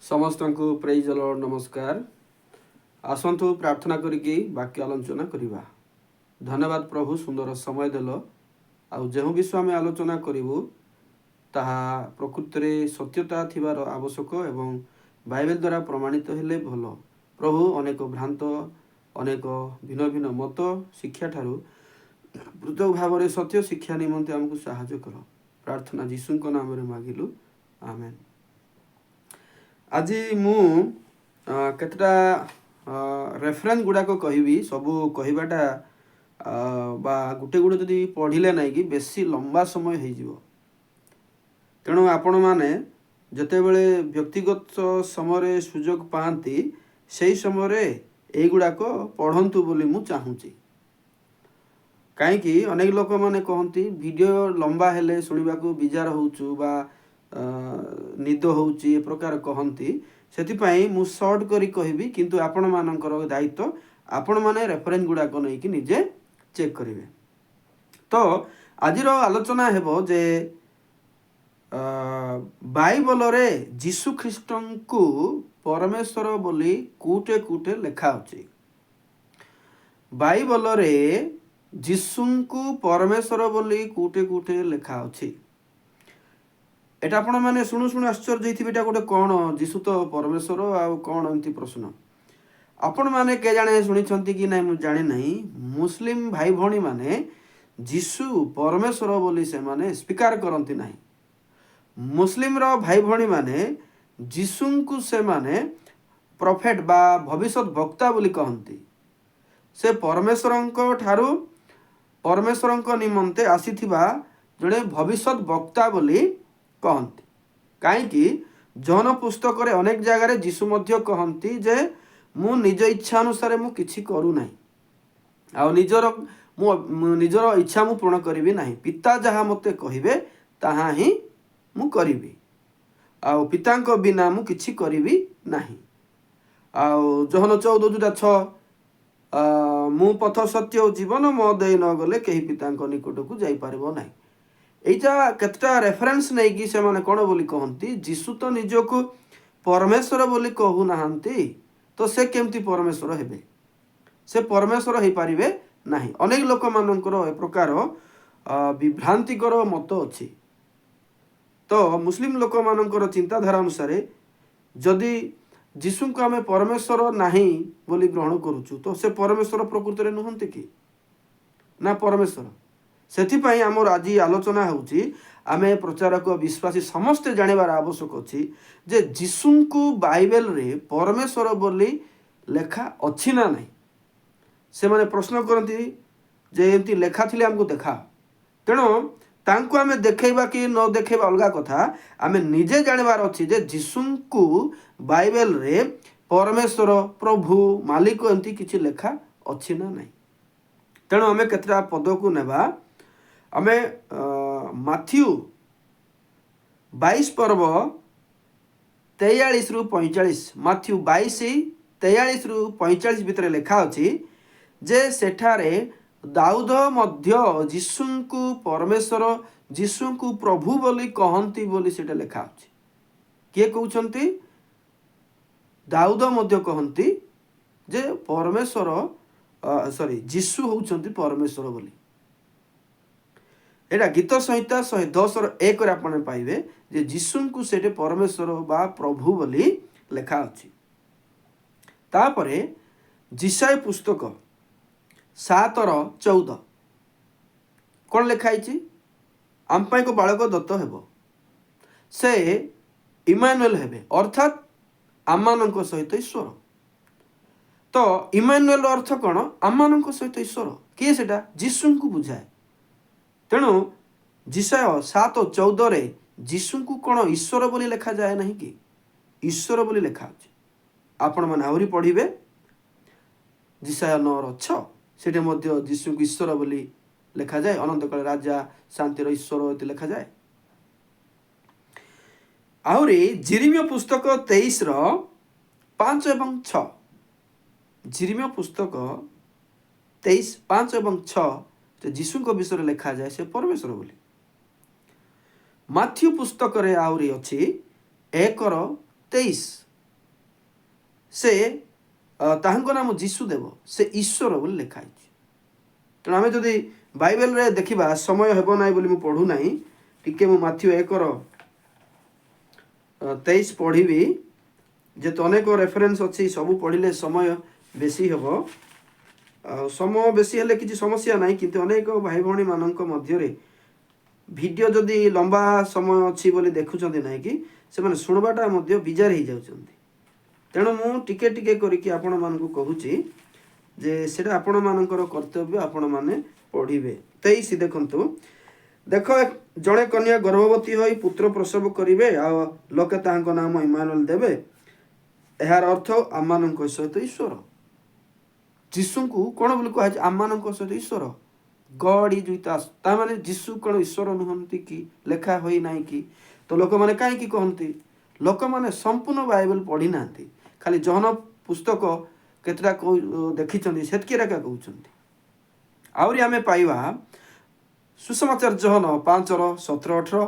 समस्त को praise Lord नमस्कार। आसंतु प्रार्थना करिकी वाक्य आलोचना करिबा। धन्यवाद प्रभु सुंदर समय देल आउ जो विषय आम आलोचना करूँ ताहा प्रकृति में सत्यता थिबार आवश्यक एवं बाइबल द्वारा प्रमाणित हेले भल। प्रभु अनेक भ्रांत अनेक भिन्न भिन्न मत शिक्षा ठारू पृथक भाव में सत्य शिक्षा निमंते आमको साहाय्य कर। प्रार्थना जीशु नाम रे मागिलु आमेन। आज मु केतटा रेफरेंस गुड़ाक कहबी सबू कहबाटा बा गुटे गुटे जदि पढ़िले नाई कि बेसी लंबा समय हो जिवो। तेणु आपण माने जतेबेले व्यक्तिगत समय सुजोग पाती से समय ये गुड़ाक पढ़ंतु बोली मु चाहूँगी। कहीं अनेक लोक मैंने कहती वीडियो लंबा हेले शुणा विजार होचु बा निद होची ए प्रकार कहती से मु सर्ट करी कहबी किंतु आपण मानकर दायित्व आपण माने रेफरेंस गुड़ाक नहीं कि निजे चेक करेंगे। तो आज आलोचना हेबो जे बाइबल रे जीशु ख्रीस्ट को परमेश्वर बोली कूटे कूटे लेखा अछि। बाइबल रे जीशु को परमेश्वर बोली कूटे कूटे लेखा अछि। एटा आपण माने शुणु शुणु आश्चर्य होइथिबे गोटे कौन जीशु तो परमेश्वर आ कौन एमती प्रश्न आपण माने के जाने शुणी कि ना जाने नहीं। मुस्लिम भाई भौणी माने जीशु परमेश्वर बोली से माने स्वीकार करती नहीं। मुस्लिम रो भाई भौणी माने जीशु को से माने प्रॉफेट बा भविष्य वक्ता बोली कहती। से परमेश्वर ठारू परमेश्वर निमंते आसीथिबा जड़े भविष्य वक्ता बोली कहती। कहीं जौन पुस्तक रे अनेक जगह जीशु मध्य कहती जे मु निज इच्छा अनुसार मु किछि करू नाही आ निजर इच्छा मु पूर्ण करिवि नाही। पिता जहाँ मते कहिबे ताहा ही मु करिवि आ पितांक बिना मु किछि करिवि नाही। आ जोहन 14:6 मु पथ सत्य जीवन मो दे न गले केही पितांक निकट को जाई पारिबो नाही। एटा केतटा रेफरेंस नहीं कि से माने कोन बोली कहंती जीशु तो निजको परमेश्वर बोली कहू नाहंती तो से केमती परमेश्वर हेबे से परमेश्वर हो पारिबे नाही। अनेक लोक मानकर ए प्रकार विभ्रांतिकर मत अछि। तो मुस्लिम लोक मानकर चिंताधारा अनुसार जदि जीशु को आम परमेश्वर नाही बोली ग्रहण करूछु तो से परमेश्वर प्रकृति रे नुहंती कि ना परमेश्वर। सेथिपाई आमर आज आलोचना होची आमे प्रचारक विश्वासी समस्ते जानिबार आवश्यक अछि जे जीशु को बाइबल रे परमेश्वर बोली लेखा अछि ना नहीं। से माने प्रश्न करती जे एमती लेखा थिले हमको देखा। तेणु तांको आमे देखैबा कि न देखैबा अलगा कथा। आमे निजे जानिबार अछि जे जीशु को बाइबल रे परमेश्वर प्रभु मालिक एमती किछि लेखा अछि ना नहीं। तेणु आमे केतरा पद को नेबा। आमे माथ्यू 22 पर्व 43 रु 45 माथ्यू 22:43 रु 45 भितर लेखा अछि जे सेठारे दाऊद मध्य जीशु को परमेश्वर जीशु को प्रभु बोली कहंती बोली सेटा लेखा अछि। किए कहउछंती दाऊद मध्य कहंती जे परमेश्वर सॉरी जीशु होउछंती परमेश्वर बोली। एटा गीत संहिता 110:1 रे आपण पाइबे जे जीशु को सेटे परमेश्वर बा प्रभु बोली लेखा अछि। तापरे जिसाय पुस्तक 7:14 कौन लेखाई आमपाई को बालक दत्त हेबो से इमानुएल हेबे अर्थात आमानक सहित ईश्वर। तो इमानुएल अर्थ कौन आमानक सहित ईश्वर किए सेटा जीशु को बुझाए। तेणु जिसाय 7:14 रे जीशु को कौन ईश्वर बोली लेखा जाए नहीं कि ईश्वर बोली लेखा अछि। आपण माने आहुरी पढ़िबे जिसाय 9:6 सेटे मध्य जीशु को ईश्वर बोली लेखा जाए। अनंत काल राजा शांतिर ईश्वर एते लेखा जाए। आहुरी जिरिमिया पुस्तक 23:5 एवं 6 जिरिमिया पुस्तक 23:5 एवं 6 जीशु को विषय लेखा जाए से परमेश्वर बोली। माथ्यू पुस्तक रे आहुरी अछि 1:23 से ताहांको नाम जीशुदेव से ईश्वर बोली लिखाई। तेणु आम जदि बाइबल रे देखा समय हेब ना बोली मुझे पढ़ू ना टिके मु माथ्यू 1:23 पढ़ी जेत अनेक रेफरेन्स अच्छी सब पढ़ले समय बेसी हेब समय बेसी हेले किसी समस्या ना किंतु अनेक भाई भौणी मानक मध्य वीडियो जदि लंबा समय अच्छी बोली देखुं ना कि से शुणवाटा विजार हो जाउछंती। तेणु मु टिके टिके करिकी आपण मानकु कहूची जे सेटा आपण मानकर कर्तव्य आपण माने पढ़िबे। 23 देखंतु देख जड़े कन्या गर्भवती होई पुत्र प्रसव करिवे आ लोके ताहांको नाम इमानुएल देवे। यार अर्थ आमानक सहित ईश्वर जीशु को कौन बोली कह आमानक सहित ईश्वर गॉड इज विथ अस ता माने जीशु कौन ईश्वर नुहंती कि लेखा होई नाही कि तो लोक माने काहे कि कहंती लोक माने संपूर्ण बाइबल पढ़ी नांती खाली जहन पुस्तक केतटा देखिछंती सेतकेरा का कहउछंती। आउरी आमे पाइबा सुसमाचार जहन 5:17-18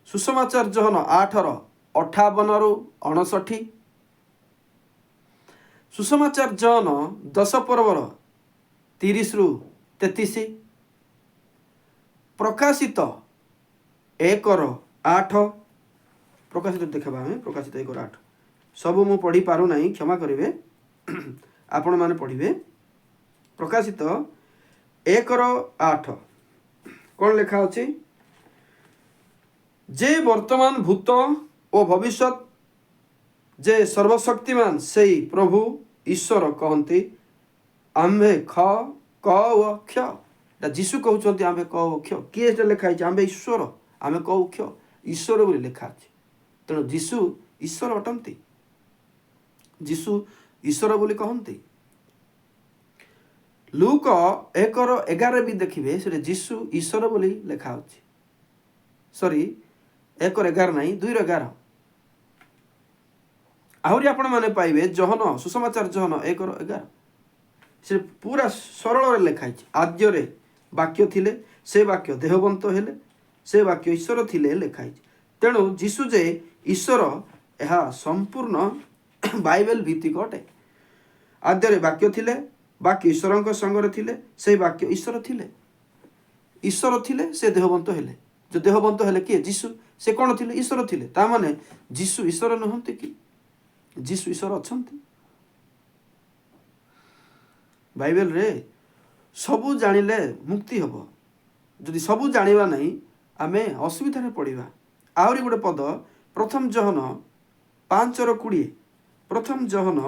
सुसमाचार जहन 8:58 रु 59 सुसमाचार जहन 10 पर्वर 30 रु 33 प्रकाशित 1:8 प्रकाशित देखा हमें प्रकाशित 1:8 सब मु पढ़ी पारू नहीं क्षमा करेंगे आपण माने पढ़िबे। प्रकाशित 1:8 कौन लिखा अछि जे वर्तमान भूत और भविष्यत जे सर्वशक्तिमान से प्रभु ईश्वर कहते आम्भे ख क व क्ष जीशु कहते आम्भे क व क्ष किए लिखाई आम्भे ईश्वर आम्भे क व क्ष ईश्वर बोली लिखा अछि। तेणु जीशु ईश्वर अटंती जीशु ईश्वर बोली कहते। लूक 1:11 भी देखिए से जीशु ईश्वर बोली लिखा अछि सॉरी 1:11 नहीं 2:11 आहरी आपण माने पाइबे जहन सुसमाचार जहन 1:11 से पूरा सरल लिखाई आद्य रे वाक्य थिले से वाक्य देहवंत हेले से वाक्य ईश्वर थिले लिखाई। तेणु जीशु जे ईश्वर यह संपूर्ण बाइबल भित्तिक अटे। आद्य रे वाक्य थिले वाक्य ईश्वर संगरे थिले से वाक्य ईश्वर थिले से देहवंत हेले जो देहवंत हेले किए जीशु से कौन थिले ईश्वर थिले ता माने जीशु ईश्वर नहंते कि जीशु ईश्वर अछंती। बाइबल रे सबू जानिले मुक्ति हबो जदि सबू जानिबा नहीं आमे असुविधा रे पड़िबा। आहुरी गोटे पद प्रथम जहन 5:20 प्रथम जहन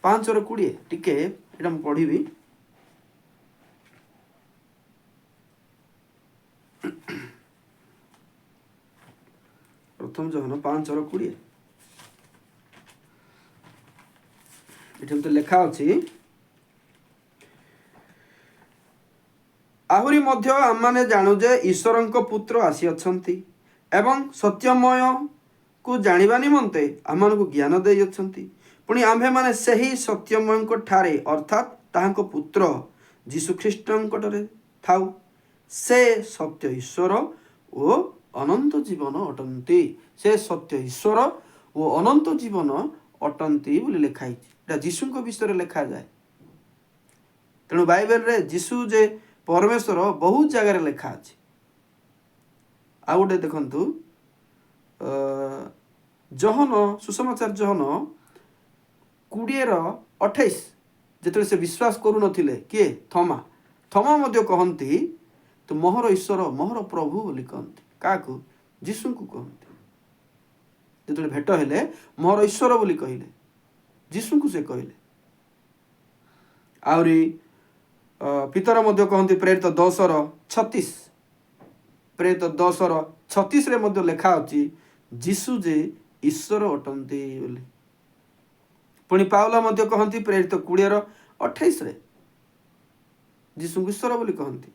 5:20 टिके एटा म पढ़िबी प्रथम जहन 5:20 एठम तो लेखा अछि आहुरी मध्य आमाने जानु जे ईश्वरंक पुत्र आसी अछंती एवं सत्यमय को जानिबा निमंते आमानकु ज्ञान देई अछंती पुणी आम्भे माने सही सत्यमयंक ठारे अर्थात ताहांको पुत्र जीशु ख्रीष्टंकटरे थाउ से सत्य ईश्वर ओ अनंत जीवन अटंती से सत्य ईश्वर ओ अनंत जीवन अटंती बोली लिखाई एटा जीशुंको विषय रे लिखा जाए। तेणु बाइबल रे जीशु जे परमेश्वर बहुत जगह लिखा अछि। आ गोटे देखंतु जहन सुसमाचार जहन 20:28 जेतरे से विश्वास करू नथिले किए थमा मध्य कहंती तो मोहर ईश्वर मोहर प्रभु बोली कहंती काकू जीशु को कहंती जेतरे भेट हेले मोहर ईश्वर बोली कहिले जीशु को से कहले। आउरी पितर मध्य कहंती प्रेरित 10:36 प्रेरित 10:36 रे मध्य लेखा अछि जीशु जे ईश्वर अटंती बोली। पुणी पाउला मध्य कहंती प्रेरित 20:28 रे जीशु ईश्वर बोली कहंती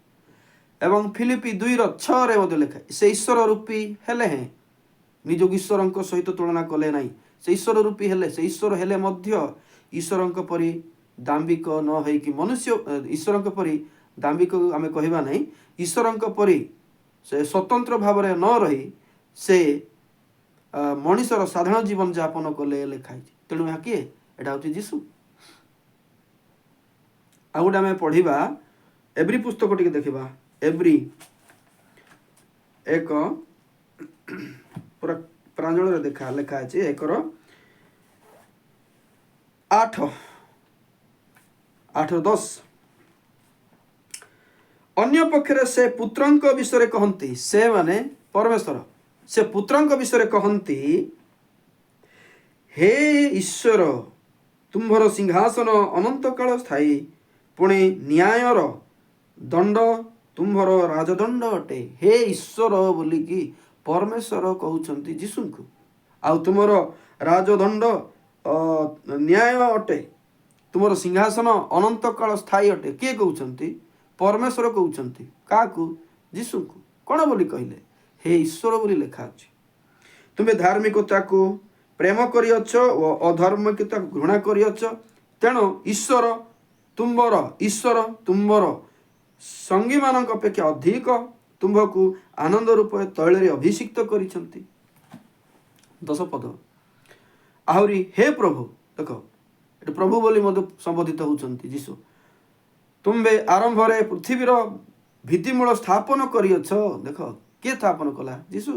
एवं फिलिपी 2:6 रे मध्य लेखा से ईश्वर रूपी हेले हैं निज ईश्वरंक सहित तुलना कले नाही से ईश्वर रूपी हेले से ईश्वर हेले मध्य ईश्वरंक परि दाम्भिक न है कि मनुष्य ईश्वरंक परि दाम्भिक आमे कहबा नहीं ईश्वरंक परि से स्वतंत्र भाव रे न रही से ମଣିଷର ସାଧାରଣ ଜୀବନ ଯାପନ କଲେ ଲେଖା ହେଇଛି। ତେଣୁ ଏହା କିଏ? ଏଇଟା ହେଉଛି ଯୀଶୁ। ଆଉ ଗୋଟେ ଆମେ ପଢ଼ିବା ଏବ୍ରି ପୁସ୍ତକ ଟିକେ ଦେଖିବା। ଏବ୍ରି 1 ପୁରା ପ୍ରାଞ୍ଜଳରେ ଲେଖା ଅଛି 1:8-10। ଅନ୍ୟ ପକ୍ଷରେ ସେ ପୁତ୍ରଙ୍କ ବିଷୟରେ କହନ୍ତି, ସେ ମାନେ ପରମେଶ୍ୱର, ସେ ପୁତ୍ରଙ୍କ ବିଷୟରେ କହନ୍ତି, ହେ ଈଶ୍ୱର, ତୁମ୍ଭର ସିଂହାସନ ଅନନ୍ତ କାଳ ସ୍ଥାୟୀ, ପୁଣି ନ୍ୟାୟର ଦଣ୍ଡ ତୁମ୍ଭର ରାଜଦଣ୍ଡ ଅଟେ। ହେ ଈଶ୍ୱର ବୋଲିକି ପରମେଶ୍ୱର କହୁଛନ୍ତି ଯୀଶୁଙ୍କୁ। ଆଉ ତୁମର ରାଜଦଣ୍ଡ ନ୍ୟାୟ ଅଟେ, ତୁମର ସିଂହାସନ ଅନନ୍ତ କାଳ ସ୍ଥାୟୀ ଅଟେ। କିଏ କହୁଛନ୍ତି? ପରମେଶ୍ୱର କହୁଛନ୍ତି। କାହାକୁ? ଯୀଶୁଙ୍କୁ। କ'ଣ ବୋଲି କହିଲେ? ହେ ଈଶ୍ୱର ବୋଲି ଲେଖା ଅଛି। ତୁମେ ଧାର୍ମିକତାକୁ ପ୍ରେମ କରିଅଛ ଓ ଅଧର୍ମିକତାକୁ ଘୃଣା କରିଅଛ। ତେଣୁ ଈଶ୍ୱର ତୁମ୍ଭର ସଙ୍ଗୀମାନଙ୍କ ଅପେକ୍ଷା ଅଧିକ ତୁମ୍ଭକୁ ଆନନ୍ଦ ରୂପରେ ତୈଳରେ ଅଭିଷିକ୍ତ କରିଛନ୍ତି। 10 ପଦ। ଆହୁରି ହେ ପ୍ରଭୁ, ଦେଖ ଏଠି ପ୍ରଭୁ ବୋଲି ମଧ୍ୟ ସମ୍ବୋଧିତ ହେଉଛନ୍ତି ଯୀଶୁ। ତୁମ୍ଭେ ଆରମ୍ଭରେ ପୃଥିବୀର ଭିତ୍ତିମୂଳ ସ୍ଥାପନ କରିଅଛ। ଦେଖ କିଏ ସ୍ଥାପନ କଲା? ଯୀଶୁ।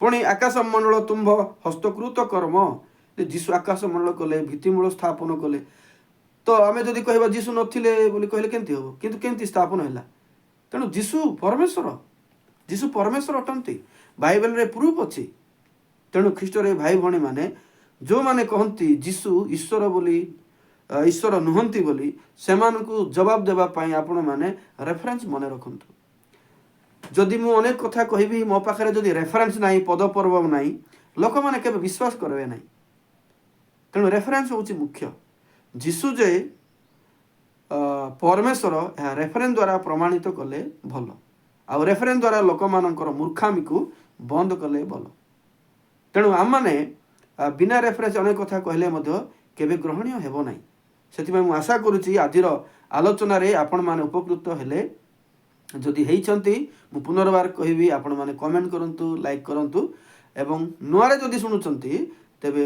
ପୁଣି ଆକାଶ ମଣ୍ଡଳ ତୁମ୍ଭ ହସ୍ତକୃତ କର୍ମ। ଯୀଶୁ ଆକାଶ ମଣ୍ଡଳ କଲେ, ଭିତ୍ତିମୂଳ ସ୍ଥାପନ କଲେ। ତ ଆମେ ଯଦି କହିବା ଯୀଶୁ ନଥିଲେ ବୋଲି କହିଲେ କେମିତି ହେବ? କିନ୍ତୁ କେମିତି ସ୍ଥାପନ ହେଲା? ତେଣୁ ଯୀଶୁ ପରମେଶ୍ୱର ଅଟନ୍ତି। ବାଇବେଲରେ ପ୍ରୁଫ୍ ଅଛି। ତେଣୁ ଖ୍ରୀଷ୍ଟରେ ଭାଇ ଭଉଣୀମାନେ ଯେଉଁମାନେ କହନ୍ତି ଯୀଶୁ ଈଶ୍ୱର ନୁହନ୍ତି ବୋଲି, ସେମାନଙ୍କୁ ଜବାବ ଦେବା ପାଇଁ ଆପଣମାନେ ରେଫରେନ୍ସ ମନେ ରଖନ୍ତୁ। ଯଦି ମୁଁ ଅନେକ କଥା କହିବି, ମୋ ପାଖରେ ଯଦି ରେଫରେନ୍ସ ନାହିଁ, ପଦପର୍ବ ନାହିଁ, ଲୋକମାନେ କେବେ ବିଶ୍ୱାସ କରିବେ ନାହିଁ। ତେଣୁ ରେଫରେନ୍ସ ହେଉଛି ମୁଖ୍ୟ। ଯୀଶୁ ଯେ ପରମେଶ୍ୱର, ଏହା ରେଫରେନ୍ସ ଦ୍ୱାରା ପ୍ରମାଣିତ କଲେ ଭଲ। ଆଉ ରେଫରେନ୍ସ ଦ୍ୱାରା ଲୋକମାନଙ୍କର ମୂର୍ଖାମିକୁ ବନ୍ଦ କଲେ ଭଲ। ତେଣୁ ଆମମାନେ ବିନା ରେଫରେନ୍ସ ଅନେକ କଥା କହିଲେ ମଧ୍ୟ କେବେ ଗ୍ରହଣୀୟ ହେବ ନାହିଁ। ସେଥିପାଇଁ ମୁଁ ଆଶା କରୁଛି ଆଜିର ଆଲୋଚନାରେ ଆପଣମାନେ ଉପକୃତ ହେଲେ। ଯଦି ହେଇଛନ୍ତି, ମୁଁ ପୁନର୍ବାର କହିବି, ଆପଣମାନେ କମେଣ୍ଟ କରନ୍ତୁ, ଲାଇକ୍ କରନ୍ତୁ ଏବଂ ନୂଆରେ ଯଦି ଶୁଣୁଛନ୍ତି ତେବେ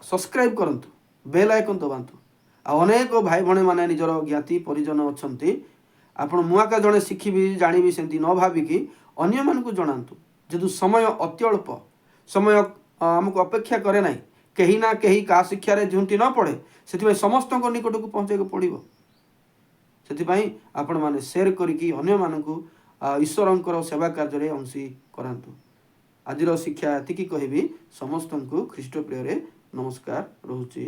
ସବସ୍କ୍ରାଇବ୍ କରନ୍ତୁ, ବେଲ୍ ଆଇକନ୍ ଦବାନ୍ତୁ। ଆଉ ଅନେକ ଭାଇ ଭଉଣୀମାନେ ନିଜର ଜ୍ଞାତି ପରିଜନ ଅଛନ୍ତି, ଆପଣ ମୁଁ ଆକା ଜଣେ ଶିଖିବି ଜାଣିବି ସେମିତି ନ ଭାବିକି ଅନ୍ୟମାନଙ୍କୁ ଜଣାନ୍ତୁ। ଯେହେତୁ ସମୟ ଅତ୍ୟଳ୍ପ, ସମୟ ଆମକୁ ଅପେକ୍ଷା କରେ ନାହିଁ। କେହି ନା କେହି କାହା ଶିକ୍ଷାରେ ଝୁଣ୍ଟି ନ ପଡ଼େ, ସେଥିପାଇଁ ସମସ୍ତଙ୍କ ନିକଟକୁ ପହଞ୍ଚାଇବାକୁ ପଡ଼ିବ। ସେଥିପାଇଁ ଆପଣମାନେ ସେୟାର କରିକି ଅନ୍ୟମାନଙ୍କୁ ଈଶ୍ୱରଙ୍କର ସେବା କାର୍ଯ୍ୟରେ ଅଂଶୀ କରାନ୍ତୁ। ଆଜିର ଶିକ୍ଷା ଏତିକି କହିବି। ସମସ୍ତଙ୍କୁ ଖ୍ରୀଷ୍ଟ ପ୍ରିୟରେ ନମସ୍କାର ରହୁଛି।